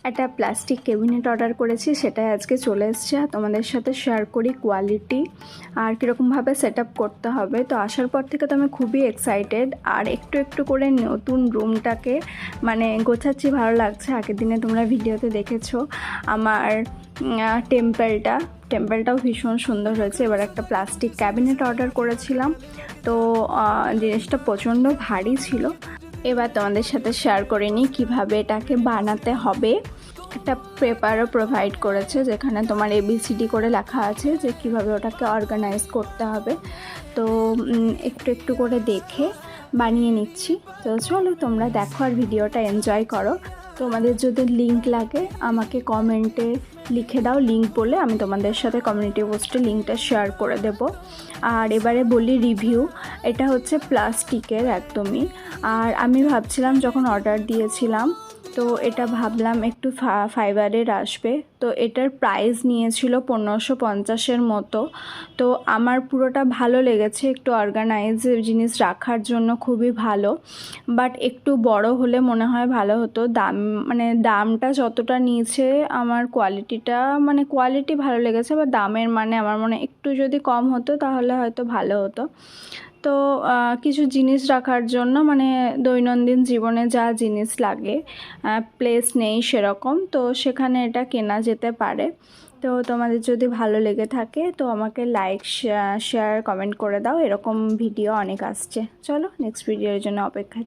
একটা plastic cabinet order করেছি, সেটাই আজকে চলে এসছে। তোমাদের সাথে শেয়ার করি কোয়ালিটি আর কীরকমভাবে সেট আপ করতে হবে। তো আসার পর থেকে তো আমি খুবই এক্সাইটেড, আর একটু একটু করে নতুন রুমটাকে মানে গোছাচ্ছি, ভালো লাগছে। আগের দিনে তোমরা ভিডিওতে দেখেছো আমার টেম্পলটাও ভীষণ সুন্দর হয়েছে। এবার একটা প্লাস্টিক ক্যাবিনেট অর্ডার করেছিলাম, তো জিনিসটা প্রচণ্ড ভারী ছিল। এবার তোমাদের সাথে শেয়ার করে নিই কীভাবে এটাকে বানাতে হবে। একটা পেপারও প্রোভাইড করেছে যেখানে তোমার ABCD করে লেখা আছে যে কিভাবে ওটাকে অর্গানাইজ করতে হবে। তো একটু একটু করে দেখে বানিয়ে নিচ্ছি। তো চলো তোমরা দেখো আর ভিডিওটা এনজয় করো। তোমাদের যদি লিঙ্ক লাগে আমাকে কমেন্টে লিখে দাও, লিঙ্ক বলে আমি তোমাদের সাথে কমিউনিটি পোস্টে লিঙ্কটা শেয়ার করে দেব। আর এবারে বলি রিভিউ। এটা হচ্ছে প্লাস্টিকের একদমই। আর আমি ভাবছিলাম যখন অর্ডার দিয়েছিলাম, তো এটা ভাবলাম একটু ফাইবারের আসবে। তো এটার প্রাইস নিয়েছিল 1550-এর মতো। তো আমার পুরোটা ভালো লেগেছে, একটু অর্গানাইজ জিনিস রাখার জন্য খুবই ভালো। বাট একটু বড় হলে মনে হয় ভালো হতো। দামটা যতটা নিয়েছে, আমার কোয়ালিটি ভালো লেগেছে, বা দামের আমার মনে একটু যদি কম হতো তাহলে হয়তো ভালো হতো। তো কিছু জিনিস রাখার জন্য দৈনন্দিন জীবনে যা জিনিস লাগে, প্লেস নেই সেরকম, তো সেখানে এটা কেনা যেতে পারে। তো তোমাদের যদি ভালো লেগে থাকে তো আমাকে লাইক শেয়ার কমেন্ট করে দাও। এরকম ভিডিও অনেক আসছে। চলো নেক্সট ভিডিওর জন্য অপেক্ষা।